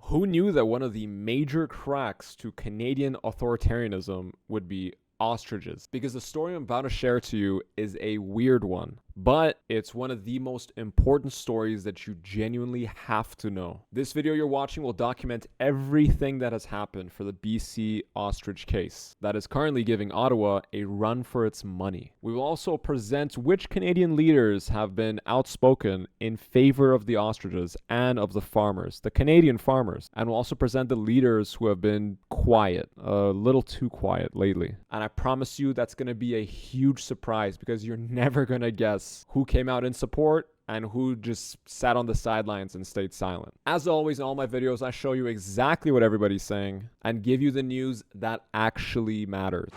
Who knew that one of the major cracks to Canadian authoritarianism would be ostriches? Because the story I'm about to share to you is a weird one, but it's one of the most important stories that you genuinely have to know. This video you're watching will document everything that has happened for the BC ostrich case that is currently giving Ottawa a run for its money. We will also present which Canadian leaders have been outspoken in favor of the ostriches and of the farmers, the Canadian farmers, and we'll also present the leaders who have been quiet, a little too quiet lately. And I promise you that's going to be a huge surprise because you're never going to guess who came out in support and who just sat on the sidelines and stayed silent. As always, in all my videos, I show you exactly what everybody's saying and give you the news that actually matters.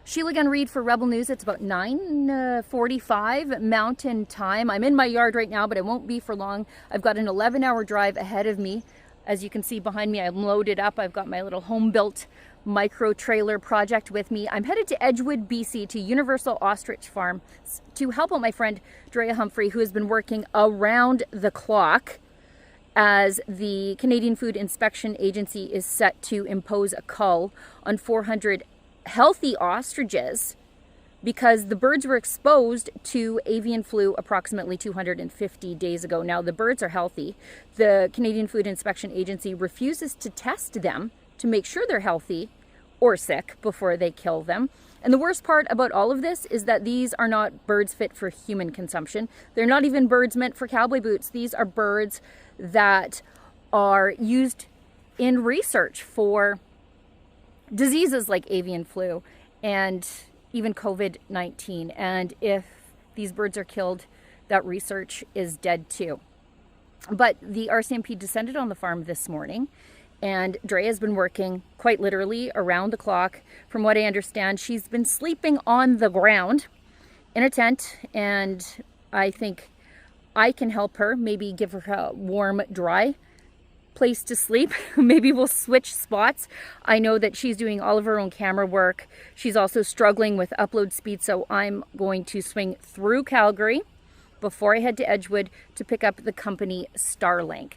Sheila Gunn-Reid for Rebel News. It's about 9:45 Mountain Time. I'm in my yard right now, but it won't be for long. I've got an 11-hour drive ahead of me. As you can see behind me, I'm loaded up. I've got my little home-built micro trailer project with me. I'm headed to Edgewood, BC, to Universal Ostrich Farms to help out my friend Drea Humphrey, who has been working around the clock as the Canadian Food Inspection Agency is set to impose a cull on 400 healthy ostriches because the birds were exposed to avian flu approximately 250 days ago. Now, the birds are healthy. The Canadian Food Inspection Agency refuses to test them to make sure they're healthy or sick before they kill them. And the worst part about all of this is that these are not birds fit for human consumption. They're not even birds meant for cowboy boots. These are birds that are used in research for diseases like avian flu and even COVID-19. And if these birds are killed, that research is dead too. But the RCMP descended on the farm this morning, and Drea has been working quite literally around the clock. From what I understand, she's been sleeping on the ground in a tent, and I think I can help her, maybe give her a warm, dry place to sleep. Maybe we'll switch spots. I know that she's doing all of her own camera work. She's also struggling with upload speed, so I'm going to swing through Calgary before I head to Edgewood to pick up the company Starlink.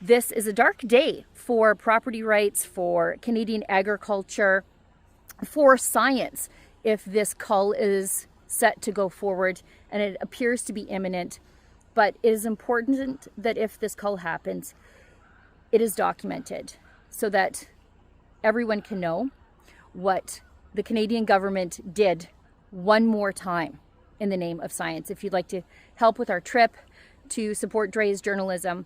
This is a dark day for property rights, for Canadian agriculture, for science, if this cull is set to go forward, and it appears to be imminent. But it is important that if this cull happens, it is documented so that everyone can know what the Canadian government did one more time in the name of science. If you'd like to help with our trip to support Dre's journalism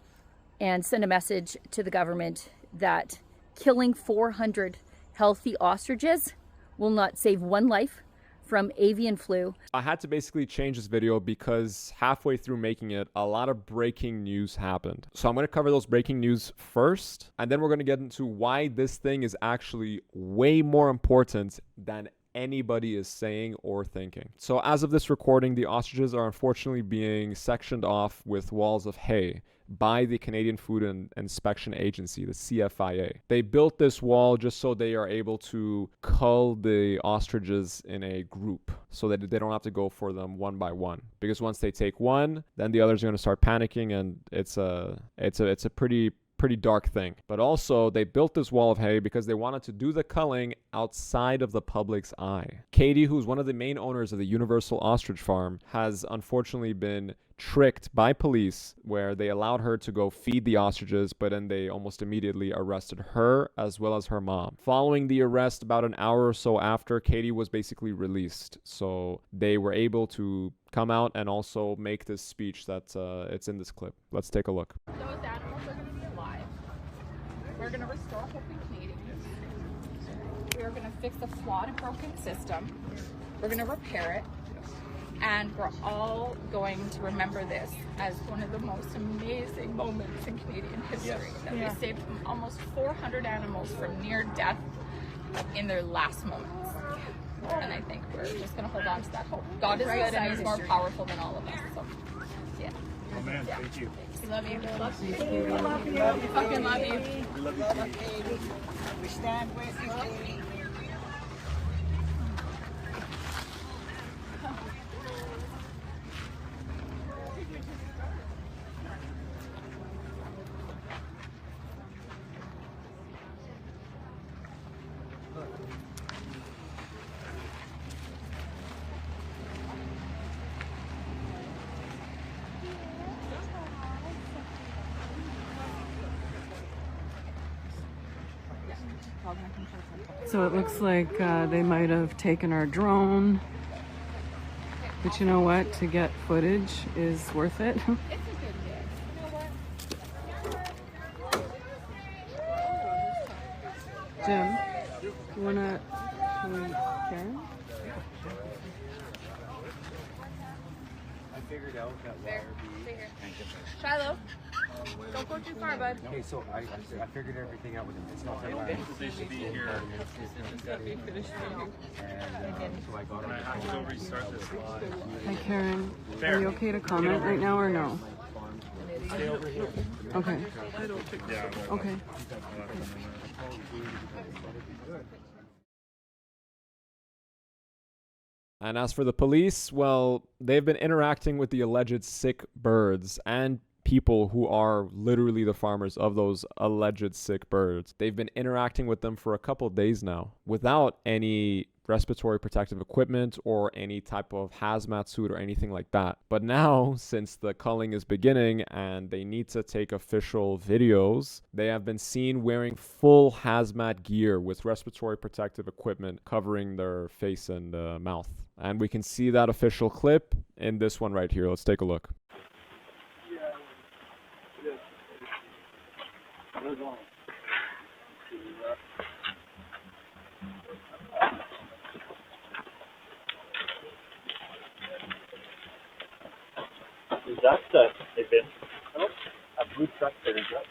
and send a message to the government that killing 400 healthy ostriches will not save one life from avian flu. I had to basically change this video because halfway through making it, a lot of breaking news happened. So I'm going to cover those breaking news first, and then we're going to get into why this thing is actually way more important than anybody is saying or thinking. So as of this recording, the ostriches are unfortunately being sectioned off with walls of hay by the Canadian Food and Inspection Agency, the CFIA. They built this wall just so they are able to cull the ostriches in a group so that they don't have to go for them one by one. Because once they take one, then the others are going to start panicking, and it's a pretty dark thing. But also, they built this wall of hay because they wanted to do the culling outside of the public's eye. Katie, who's one of the main owners of the Universal Ostrich Farm, has unfortunately been tricked by police where they allowed her to go feed the ostriches, but then they almost immediately arrested her as well as her mom. Following the arrest, about an hour or so after, Katie was basically released. So they were able to come out and also make this speech that it's in this clip. Let's take a look. Those animals are going to be alive. We're going to restore hope in Canadians. We are going to fix a flawed and broken system. We're going to repair it. And we're all going to remember this as one of the most amazing moments in Canadian history. That we saved almost 400 animals from near death in their last moments. And I think we're just going to hold on to that hope. God is good and He's more powerful than all of us. So, yeah. Oh man, thank you. We love you. We love you. We love you. We fucking love you. We love you. We stand with you, Katie. So it looks like they might have taken our drone. But you know what? To get footage is worth it. It's a good hit. You know what? Jim, you wanna show Karen? I figured out that Shiloh, don't go too far, bud. Okay, so I figured everything out with him. It's not that bad. They should be here. And so I got him. I have to go restart this live. Hi Karen, are you okay to comment right now or no? Stay over here. Okay. Yeah. Okay. And as for the police, well, they've been interacting with the alleged sick birds and people who are literally the farmers of those alleged sick birds. They've been interacting with them for a couple days now without any respiratory protective equipment or any type of hazmat suit or anything like that. But now, since the culling is beginning and they need to take official videos, they have been seen wearing full hazmat gear with respiratory protective equipment covering their face and mouth. And we can see that official clip in this one right here. Let's take a look. Is that they've been? A blue truck there, is that?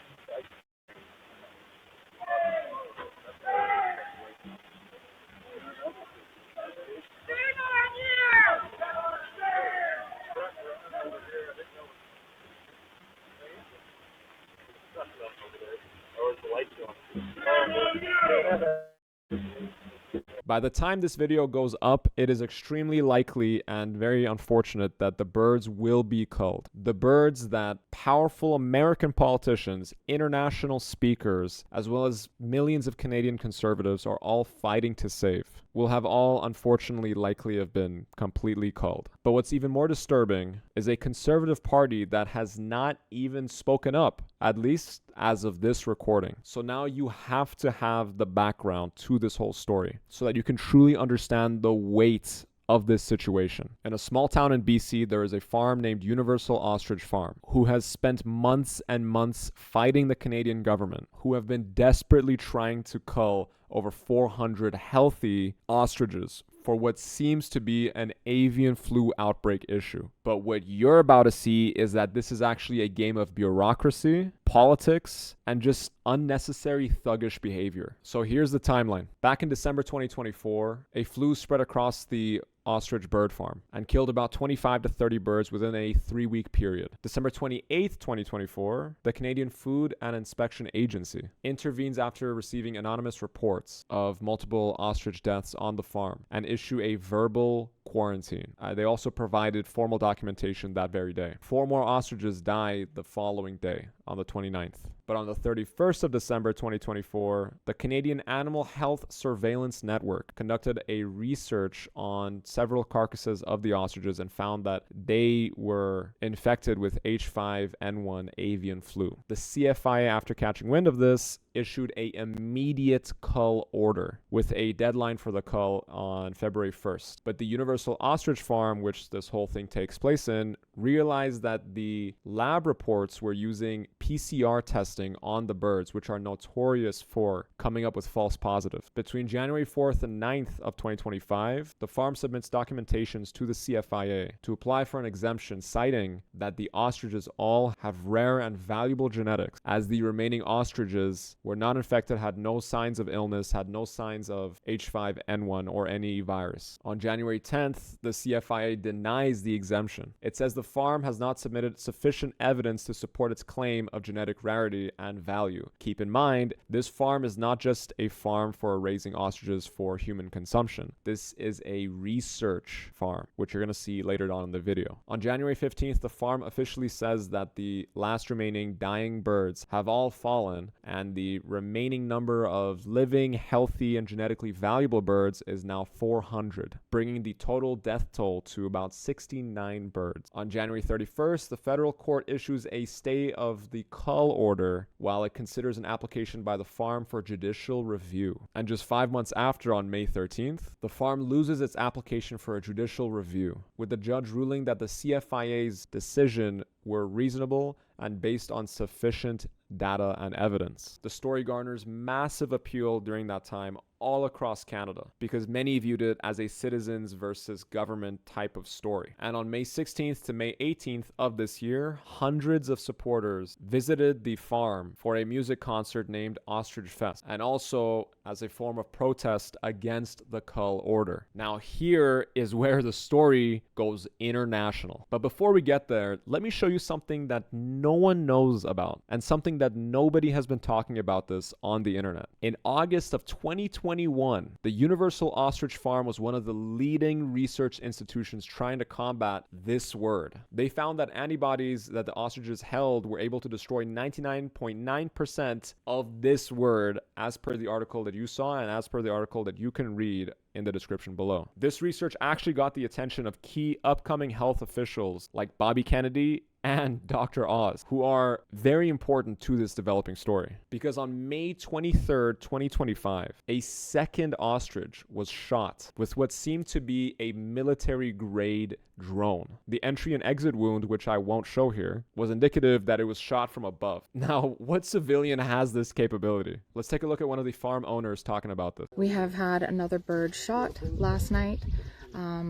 By the time this video goes up, it is extremely likely and very unfortunate that the birds will be culled. The birds that powerful American politicians, international speakers, as well as millions of Canadian conservatives are all fighting to save will have all unfortunately likely have been completely culled. But what's even more disturbing is a conservative party that has not even spoken up, at least as of this recording. So now you have to have the background to this whole story so that you can truly understand the weight of this situation. In a small town in BC, there is a farm named Universal Ostrich Farm who has spent months and months fighting the Canadian government, who have been desperately trying to cull over 400 healthy ostriches for what seems to be an avian flu outbreak issue. But what you're about to see is that this is actually a game of bureaucracy, politics, and just unnecessary thuggish behavior. So here's the timeline. Back in December 2024, a flu spread across the ostrich bird farm and killed about 25 to 30 birds within a 3-week period. December 28th, 2024, the Canadian Food and Inspection Agency intervenes after receiving anonymous reports of multiple ostrich deaths on the farm and issue a verbal quarantine. They also provided formal documentation that very day. 4 more ostriches died the following day on the 29th. But on the 31st of December 2024, the Canadian Animal Health Surveillance Network conducted a research on several carcasses of the ostriches and found that they were infected with H5N1 avian flu. The CFIA, after catching wind of this, issued an immediate cull order with a deadline for the cull on February 1st. But the Universal Ostrich Farm, which this whole thing takes place in, realized that the lab reports were using PCR testing on the birds, which are notorious for coming up with false positives. Between January 4th and 9th of 2025, the farm submits documentations to the CFIA to apply for an exemption, citing that the ostriches all have rare and valuable genetics, as the remaining ostriches were not infected, had no signs of illness, had no signs of H5N1 or any virus. On January 10th, the CFIA denies the exemption. It says the farm has not submitted sufficient evidence to support its claim of genetic rarity and value. Keep in mind, this farm is not just a farm for raising ostriches for human consumption. This is a research farm, which you're going to see later on in the video. On January 15th, the farm officially says that the last remaining dying birds have all fallen, and the remaining number of living, healthy, and genetically valuable birds is now 400, bringing the total death toll to about 69 birds. On January 31st, the federal court issues a stay of the cull order while it considers an application by the farm for judicial review. And just 5 months after, on May 13th, the farm loses its application for a judicial review, with the judge ruling that the CFIA's decision were reasonable and based on sufficient data and evidence. The story garners massive appeal during that time all across Canada because many viewed it as a citizens versus government type of story. And on May 16th to May 18th of this year, hundreds of supporters visited the farm for a music concert named Ostrich Fest, and also as a form of protest against the cull order. Now here is where the story goes international. But before we get there, let me show you something that no one knows about and something that nobody has been talking about this on the internet. In August of 2021, the Universal Ostrich Farm was one of the leading research institutions trying to combat this word. They found that antibodies that the ostriches held were able to destroy 99.9% of this word, as per the article that you saw and as per the article that you can read in the description below. This research actually got the attention of key upcoming health officials like Bobby Kennedy and Dr. Oz, who are very important to this developing story. Because on May 23rd, 2025, a second ostrich was shot with what seemed to be a military-grade drone. The entry and exit wound, which I won't show here, was indicative that it was shot from above. Now, what civilian has this capability? Let's take a look at one of the farm owners talking about this. We have had another bird shot last night.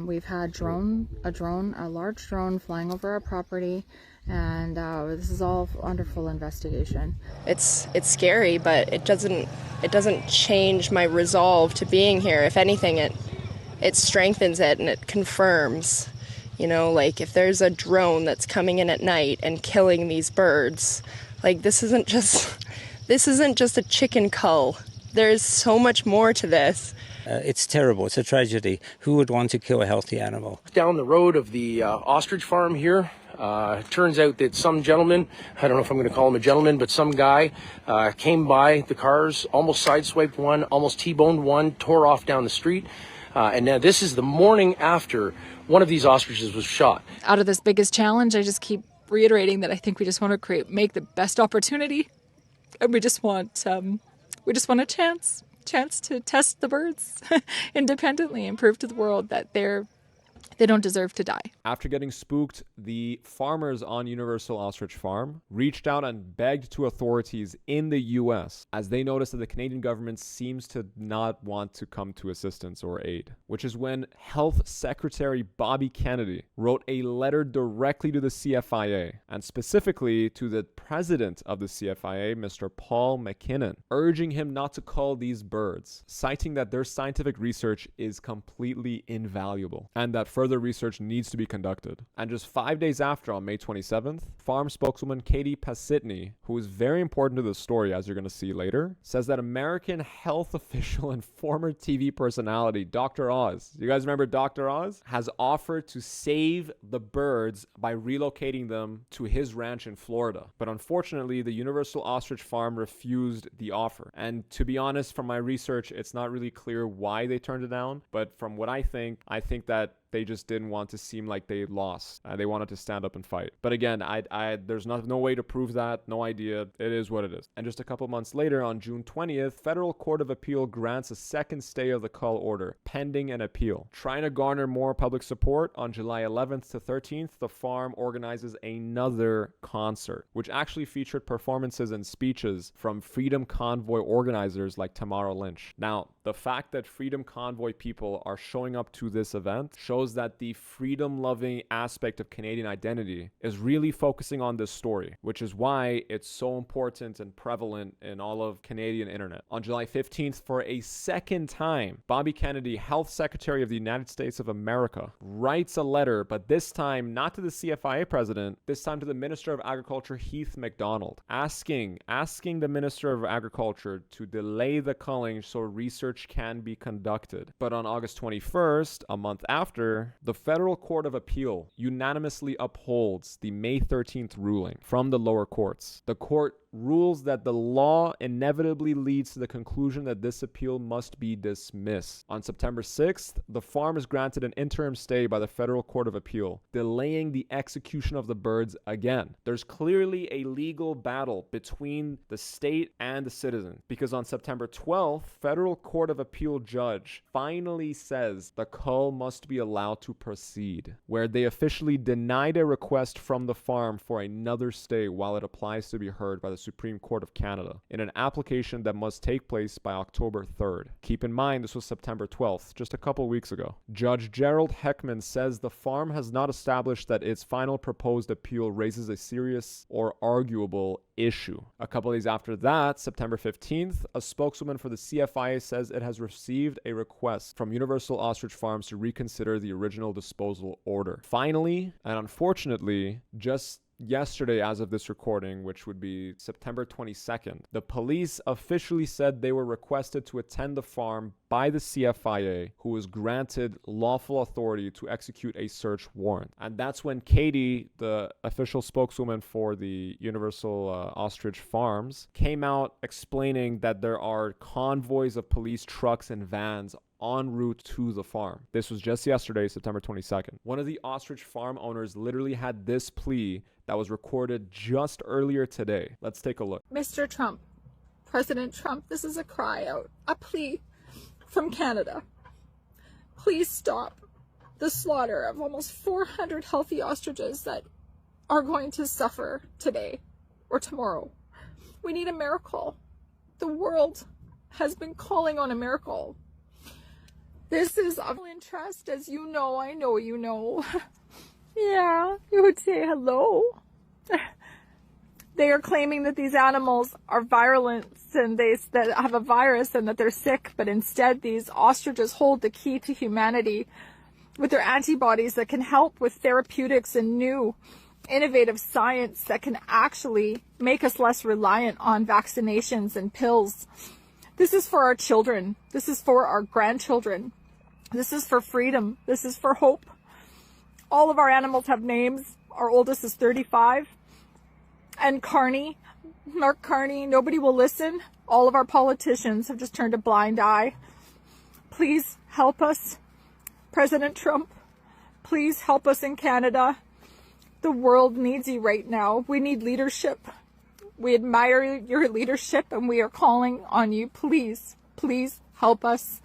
We've had a large drone flying over our property, and this is all under full investigation. It's scary, but it doesn't change my resolve to being here. If anything, it strengthens it and it confirms. You know, like if there's a drone that's coming in at night and killing these birds, like this isn't just a chicken cull. There's so much more to this. It's terrible. It's a tragedy. Who would want to kill a healthy animal? Down the road of the ostrich farm here, it turns out that some gentleman, I don't know if I'm going to call him a gentleman, but some guy came by the cars, almost sideswiped one, almost T-boned one, tore off down the street. And now this is the morning after one of these ostriches was shot. Out of this biggest challenge, I just keep reiterating that I think we just want to make the best opportunity, and we just want a chance to test the birds independently and prove to the world that they don't deserve to die. After getting spooked, the farmers on Universal Ostrich Farm reached out and begged to authorities in the US as they noticed that the Canadian government seems to not want to come to assistance or aid, which is when Health Secretary Bobby Kennedy wrote a letter directly to the CFIA and specifically to the president of the CFIA, Mr. Paul MacKinnon, urging him not to cull these birds, citing that their scientific research is completely invaluable and that further research needs to be conducted. And just 5 days after, on May 27th, farm spokeswoman Katie Pasitny, who is very important to the story as you're going to see later, says that American health official and former TV personality Dr. Oz, you guys remember Dr. Oz, has offered to save the birds by relocating them to his ranch in Florida. But unfortunately, the Universal Ostrich Farm refused the offer. And to be honest, from my research, it's not really clear why they turned it down. But from what I think that they just didn't want to seem like they lost. They wanted to stand up and fight. But again, there's no way to prove that. No idea. It is what it is. And just a couple months later, on June 20th, Federal Court of Appeal grants a second stay of the cull order, pending an appeal. Trying to garner more public support, on July 11th to 13th, the farm organizes another concert, which actually featured performances and speeches from Freedom Convoy organizers like Tamara Lynch. Now, the fact that Freedom Convoy people are showing up to this event shows that the freedom-loving aspect of Canadian identity is really focusing on this story, which is why it's so important and prevalent in all of Canadian internet. On July 15th, for a second time, Bobby Kennedy, Health Secretary of the United States of America, writes a letter, but this time not to the CFIA president, this time to the Minister of Agriculture, Heath MacDonald, asking the Minister of Agriculture to delay the culling so research search can be conducted. But on August 21st, a month after, the Federal Court of Appeal unanimously upholds the May 13th ruling from the lower courts. The court rules that the law inevitably leads to the conclusion that this appeal must be dismissed. On September 6th, the farm is granted an interim stay by the Federal Court of Appeal, delaying the execution of the birds again. There's clearly a legal battle between the state and the citizen, because on September 12th, Federal Court of Appeal judge finally says the cull must be allowed to proceed, where they officially denied a request from the farm for another stay while it applies to be heard by the Supreme Court of Canada in an application that must take place by October 3rd. Keep in mind, this was September 12th, just a couple weeks ago. Judge Gerald Heckman says the farm has not established that its final proposed appeal raises a serious or arguable issue. A couple days after that, September 15th, a spokeswoman for the CFIA says it has received a request from Universal Ostrich Farms to reconsider the original disposal order. Finally, and unfortunately, just yesterday, as of this recording, which would be September 22nd, the police officially said they were requested to attend the farm by the CFIA, who was granted lawful authority to execute a search warrant. And that's when Katie, the official spokeswoman for the Universal Ostrich Farms, came out explaining that there are convoys of police trucks and vans en route to the farm. This was just yesterday, September 22nd. One of the ostrich farm owners literally had this plea that was recorded just earlier today. Let's take a look. Mr. Trump, President Trump, this is a cry out, a plea from Canada. Please stop the slaughter of almost 400 healthy ostriches that are going to suffer today or tomorrow. We need a miracle. The world has been calling on a miracle. This is of interest, as you know, I know you know. Yeah, you would say hello. They are claiming that these animals are virulent and that have a virus and that they're sick, but instead these ostriches hold the key to humanity with their antibodies that can help with therapeutics and new innovative science that can actually make us less reliant on vaccinations and pills. This is for our children. This is for our grandchildren. This is for freedom. This is for hope. All of our animals have names. Our oldest is 35. And Carney, Mark Carney, nobody will listen. All of our politicians have just turned a blind eye. Please help us, President Trump. Please help us in Canada. The world needs you right now. We need leadership. We admire your leadership and we are calling on you. Please, please help us.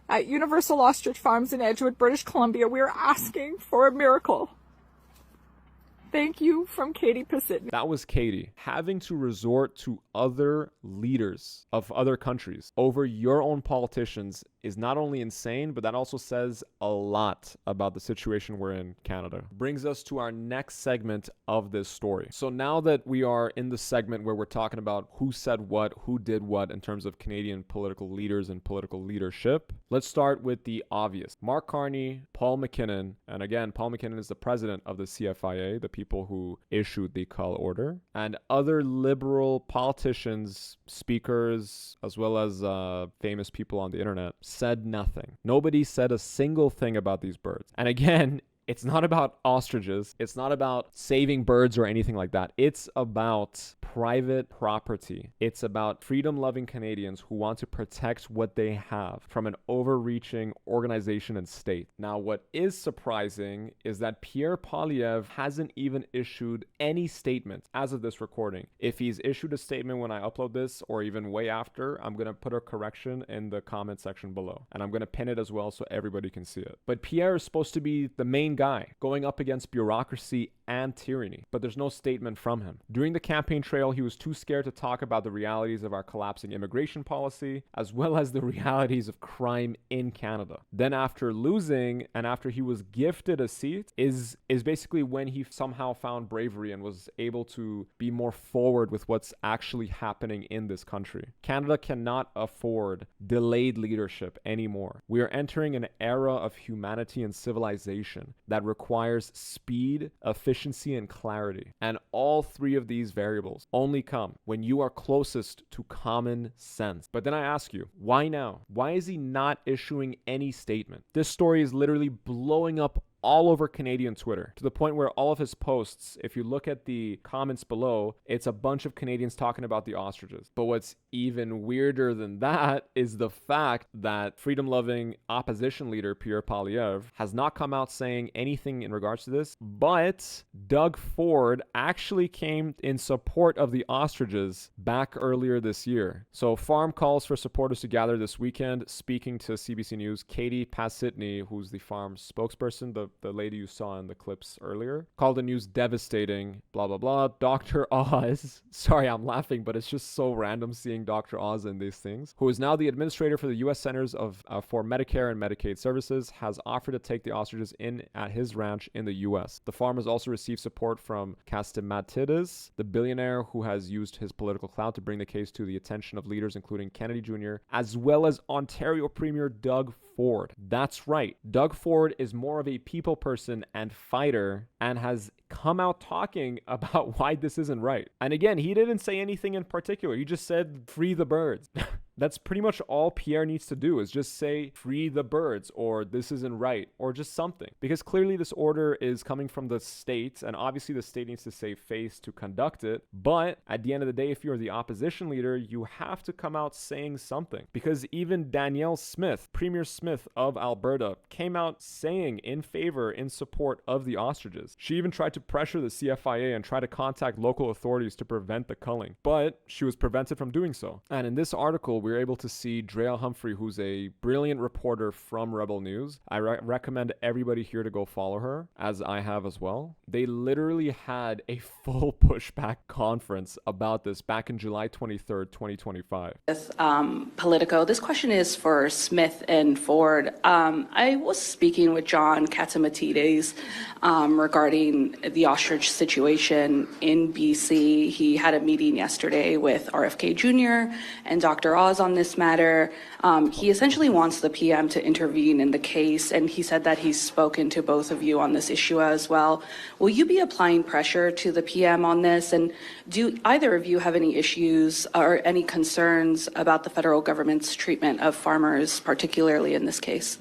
At Universal Ostrich Farms in Edgewood, British Columbia, we are asking for a miracle. Thank you from Katie Pacitti. That was Katie. Having to resort to other leaders of other countries over your own politicians is not only insane, but that also says a lot about the situation we're in Canada. Brings us to our next segment of this story. So now that we are in the segment where we're talking about who said what, who did what in terms of Canadian political leaders and political leadership, let's start with the obvious. Mark Carney, Paul MacKinnon, and again, Paul MacKinnon is the president of the CFIA, the people who issued the cull order, and other liberal politicians, speakers, as well as famous people on the internet said nothing. Nobody said a single thing about these birds. And again, it's not about ostriches. It's not about saving birds or anything like that. It's about private property. It's about freedom-loving Canadians who want to protect what they have from an overreaching organization and state. Now, what is surprising is that Pierre Poilievre hasn't even issued any statement as of this recording. If he's issued a statement when I upload this or even way after, I'm going to put a correction in the comment section below. And I'm going to pin it as well so everybody can see it. But Pierre is supposed to be the main guy going up against bureaucracy and tyranny, but there's no statement from him. During the campaign trail, he was too scared to talk about the realities of our collapsing immigration policy, as well as the realities of crime in Canada. Then after losing, and after he was gifted a seat, is basically when he somehow found bravery and was able to be more forward with what's actually happening in this country. Canada cannot afford delayed leadership anymore. We are entering an era of humanity and civilization. that requires speed, efficiency, and clarity. And all three of these variables only come when you are closest to common sense. But then I ask you, why now? Why is he not issuing any statement? This story is literally blowing up all over Canadian Twitter, to the point where all of his posts, if you look at the comments below, it's a bunch of Canadians talking about the ostriches. But what's even weirder than that is the fact that freedom-loving opposition leader Pierre Poilievre has not come out saying anything in regards to this, but Doug Ford actually came in support of the ostriches back earlier this year. So farm calls for supporters to gather this weekend. Speaking to CBC News, Katie Pasitny, who's the farm spokesperson, the lady you saw in the clips earlier, called the news devastating, blah, blah, blah. Dr. Oz, sorry, I'm laughing, but it's just so random seeing Dr. Oz in these things, who is now the administrator for the U.S. Centers for Medicare and Medicaid Services, has offered to take the ostriches in at his ranch in the U.S. The farm has also received support from Hazmat-suited, the billionaire who has used his political clout to bring the case to the attention of leaders including Kennedy Jr., as well as Ontario Premier Doug Ford. That's right. Doug Ford is more of a people person and fighter and has come out talking about why this isn't right. And again, he didn't say anything in particular. He just said, free the birds. That's pretty much all Pierre needs to do, is just say, free the birds, or this isn't right, or just something. Because clearly this order is coming from the state, and obviously the state needs to save face to conduct it. But at the end of the day, if you're the opposition leader, you have to come out saying something. Because even Danielle Smith, Premier Smith of Alberta, came out saying in favor, in support of the ostriches. She even tried to pressure the CFIA and try to contact local authorities to prevent the culling, but she was prevented from doing so. And in this article, we were able to see Drea Humphrey, who's a brilliant reporter from Rebel News. I recommend everybody here to go follow her, as I have as well. They literally had a full pushback conference about this back in July 23rd, 2025. Politico. This question is for Smith and Ford. I was speaking with John Catsimatidis regarding the ostrich situation in BC. He had a meeting yesterday with RFK Jr. and Dr. Oz on this matter. He essentially wants the PM to intervene in the case, and he said that he's spoken to both of you on this issue as well. Will you be applying pressure to the PM on this? And do either of you have any issues or any concerns about the federal government's treatment of farmers, particularly in this case?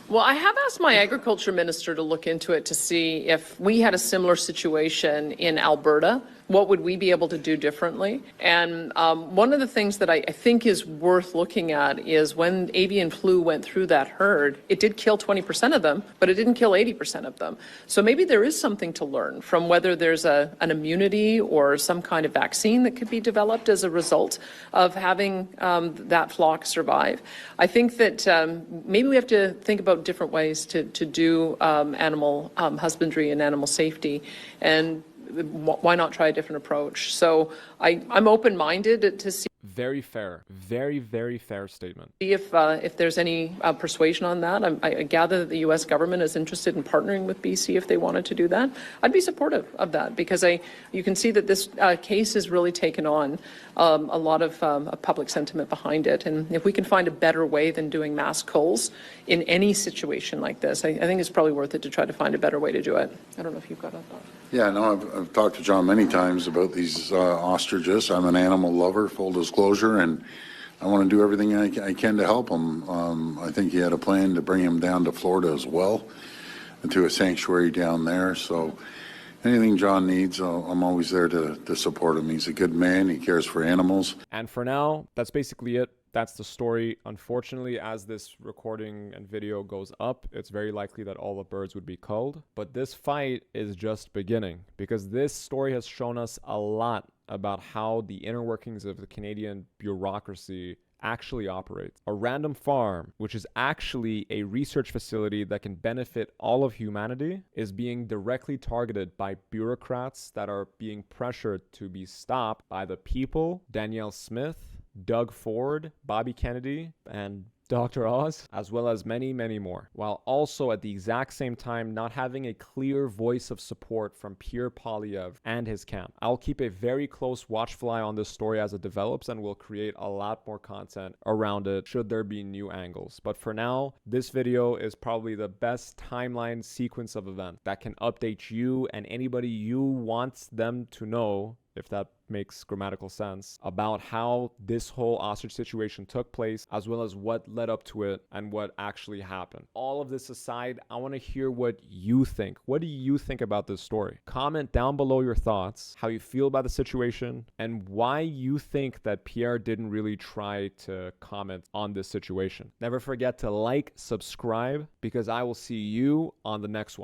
Well, I have asked my agriculture minister to look into it to see if we had a similar situation in Alberta, what would we be able to do differently? And one of the things that I think is worth looking at is when avian flu went through that herd, it did kill 20% of them, but it didn't kill 80% of them. So maybe there is something to learn from whether there's an immunity or some kind of vaccine that could be developed as a result of having that flock survive. I think that maybe we have to think about different ways to do animal husbandry and animal safety, and why not try a different approach? So I'm open-minded to see. Very fair. Very, very fair statement. If there's any persuasion on that. I gather that the U.S. government is interested in partnering with BC if they wanted to do that. I'd be supportive of that because you can see that this case has really taken on a lot of public sentiment behind it. And if we can find a better way than doing mass culls in any situation like this, I think it's probably worth it to try to find a better way to do it. I don't know if you've got a thought. Yeah, no, I've talked to John many times about these ostriches. I'm an animal lover, full disclosure, and I want to do everything I can to help him. I think he had a plan to bring him down to Florida as well, and to a sanctuary down there. So anything John needs, I'm always there to support him. He's a good man. He cares for animals. And for now, that's basically it. That's the story. Unfortunately, as this recording and video goes up, it's very likely that all the birds would be culled. But this fight is just beginning, because this story has shown us a lot about how the inner workings of the Canadian bureaucracy actually operates. A random farm, which is actually a research facility that can benefit all of humanity, is being directly targeted by bureaucrats that are being pressured to be stopped by the people, Danielle Smith, Doug Ford, Bobby Kennedy, and Dr. Oz, as well as many, many more, while also at the exact same time not having a clear voice of support from Pierre Poilievre and his camp. I'll keep a very close watchful eye on this story as it develops, and will create a lot more content around it should there be new angles. But for now, this video is probably the best timeline sequence of events that can update you and anybody you want them to know, if that makes grammatical sense, about how this whole ostrich situation took place, as well as what led up to it and what actually happened. All of this aside, I want to hear what you think. What do you think about this story? Comment down below your thoughts, how you feel about the situation, and why you think that Pierre didn't really try to comment on this situation. Never forget to like, subscribe, because I will see you on the next one.